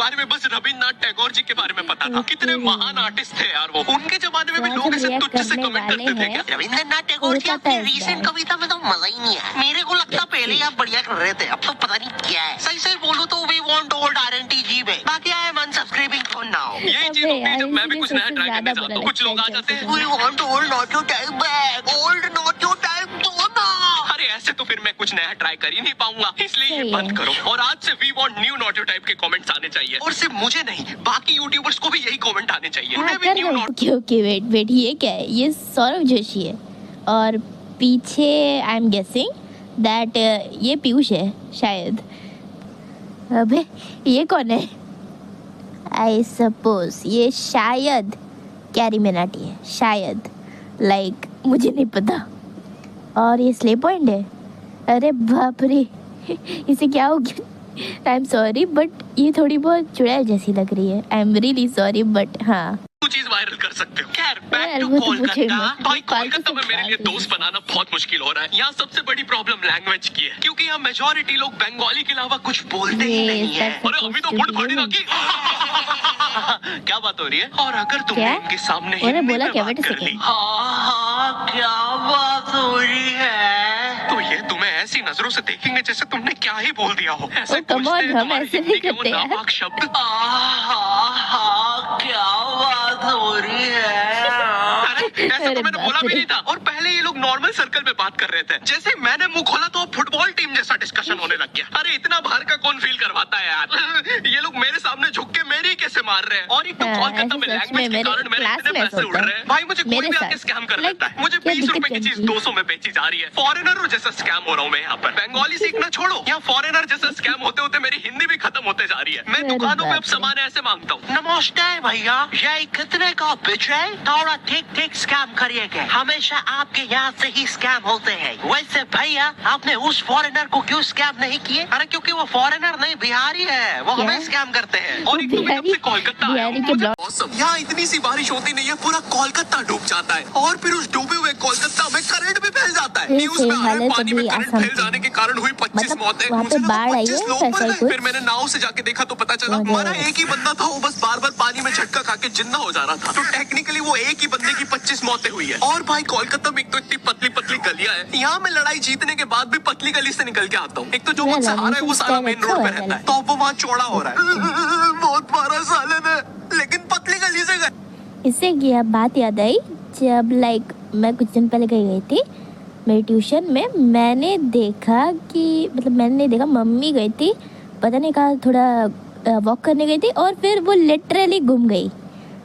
बारे में बस रविन्द्रनाथ टैगोर जी के बारे में पता था। कितने महान आर्टिस्ट थे यार वो। उनके जमाने में भी लोग ऐसे तुच्छ से कमेंट करते थे क्या? रविन्द्रनाथ टैगोर की अपनी रीसेंट कविता में तो मजा ही नहीं आया। मेरे को लगता पहले आप बढ़िया कर रहे थे, अब तो पता नहीं क्या है। सही सही बोलूं तो वी वांट ओल्ड RNTG में। बाकी आई एम अनसब्सक्राइबिंग फॉर नाउ। यही चीज होती है जब मैं भी कुछ नया ट्राई करने जाता हूँ। कुछ लोग आ जाते हैं, we want old not your time back, old not your time दो ना। अरे ऐसे तो फिर मैं कुछ नया ट्राई कर ही नहीं पाऊंगा, इसलिए ये बंद करो। और आज से we want new not your type के कमेंट्स आने चाहिए। और सिर्फ मुझे नहीं, बाकी यूट्यूबर्स को भी यही कमेंट आने चाहिए। उन्हें भी न्यू नॉट। ओके वेट ये क्या है? ये सौरव जोशी है और पीछे आई एम गेसिंग दैट ये पीयूष है शायद। अबे ये कौन है? आई सपोज ये शायद कैरी मिनाटी है शायद, लाइक मुझे नहीं पता। और ये स्ले पॉइंट है। अरे बाप रे इसे क्या हो गया? आई एम सॉरी बट ये थोड़ी बहुत चुड़ैल जैसी लग रही है। I am really sorry but हाँ चीज वायरल कर सकते हो। खैर बैक टू कोलकाता। भाई कोलकाता में मेरे लिए दोस्त बनाना बहुत मुश्किल हो रहा है। यहाँ सबसे बड़ी प्रॉब्लम लैंग्वेज की है, क्योंकि यहाँ मेजोरिटी लोग बंगाली के अलावा कुछ बोलते ही नहीं है। अरे अभी तो बुढ़ पड़ी ना की क्या बात हो रही है? और अगर तुमने इनके सामने हिंदी में बात कर ली, हाँ क्या बात हो रही है, तो ये तुम्हें ऐसी नजरों से देखेंगे जैसे तुमने क्या ही बोल दिया हो। ऐसे पूछते हैं तुम्हारे हिंदी के वो नापाक शब्द। क्या बात हो रही है? ऐसा तो मैंने बोला भी नहीं था। और पहले ये लोग नॉर्मल सर्कल में बात कर रहे थे। जैसे मैंने मुंह खोला तो फुटबॉल टीम जैसा डिस्कशन होने लग गया। अरे इतना बाहर का कौन फील करवाता है यार? ये लोग मेरे सामने झुक के मेरे ही कैसे मार रहे हैं। और एक तो कोलकाता में लैंग्वेज के कारण मेरे इतने पैसे उड़ रहे हैं। भाई मुझे कोई भी आके स्कैम कर लेता है। मुझे 20 रुपए की चीज 200 में बेची जा रही है। फॉरेनर जैसा स्कैम हो रहा हूँ मैं यहाँ पर। बंगाली सीखना छोड़ो, यहाँ फॉरेनर जैसा स्कैम होते होते मेरी हिंदी भी खत्म होते जा रही है। मैं दुकानों में अब सामान ऐसे मांगता हूँ, नमस्ते भैया, ये कितने का बिच है? थोड़ा ठीक ठीक स्कैम करिएगा। हमेशा आपके यहाँ से ही स्कैम होते हैं। वैसे भैया आपने उस फॉरेनर को क्यों स्कैम नहीं किए? अरे क्योंकि वो फॉरेनर नहीं बिहारी है, वो हमें स्कैम करते हैं। और एक तो मैं जब से कोलकाता आया हूँ, यहाँ इतनी सी बारिश होती नहीं है, पूरा कोलकाता डूब जाता है। और फिर उस डूबे हुए कोलकाता में करंट भी फैल जाता है। न्यूज़ में आ रहा है पानी में करंट फैल जाने के कारण हुई 25 मौतें। मुझे लगा 25 लोग मर गए। फिर मैंने नाव से जाके देखा तो पता चला मरा एक ही बंदा था। वो बस बार बार पानी में झटका खा के जिंदा हो जा रहा था। तो टेक्निकली वो एक ही बंदे की 25 मौतें हुई है। और भाई कोलकाता में एक तो इतनी पतली पतली गलियां है। यहाँ मैं लड़ाई जीतने के बाद भी पतली गली से निकल के आता हूँ। एक तो जो मुझसे हारा है वो सारा मेन रोड पे रहता है, तो वो वहाँ चौड़ा हो रहा है। बहुत मारा साले ने, लेकिन पतली गली से गए। इससे क्या बात याद आई, जब लाइक मैं कुछ दिन पहले गई थी मेरी ट्यूशन में। मैंने देखा कि मैंने नहीं देखा, मम्मी गई थी पता नहीं कहाँ थोड़ा वॉक करने गई थी और फिर वो लिटरली गुम गई।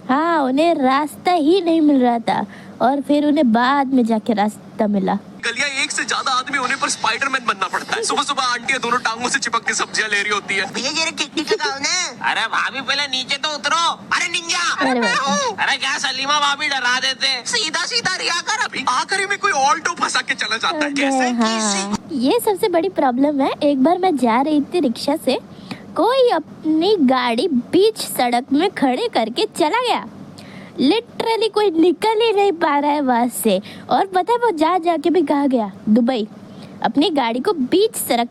हाँ उन्हें रास्ता ही नहीं मिल रहा था और फिर उन्हें बाद में जाके रास्ता मिला। गलियां एक से ज्यादा आदमी होने पर स्पाइडरमैन बनना पड़ता है। सुबह सुबह आंटियां दोनों टांगों से चिपक के सब्जियां ले रही होती है। भैया ये टिकटिक का कौन है? अरे भाभी पहले नीचे तो उतरो। अरे निंजा, अरे क्या सलीमा भाभी डरा देते, सीधा सीधा रिया कर। अभी आखिरी में कोई ऑल्टो फंसा के चला जाता है। कैसे? हाँ, ये सबसे बड़ी प्रॉब्लम है। एक बार मैं जा रही थी रिक्शा से, कोई अपनी गाड़ी बीच सड़क में खड़े करके चला गया। लिटरली कोई निकल ही नहीं पा रहा है वहां से। और पता है वो जा जाके भी कहा गया दुबई, अपनी गाड़ी को बीच सड़क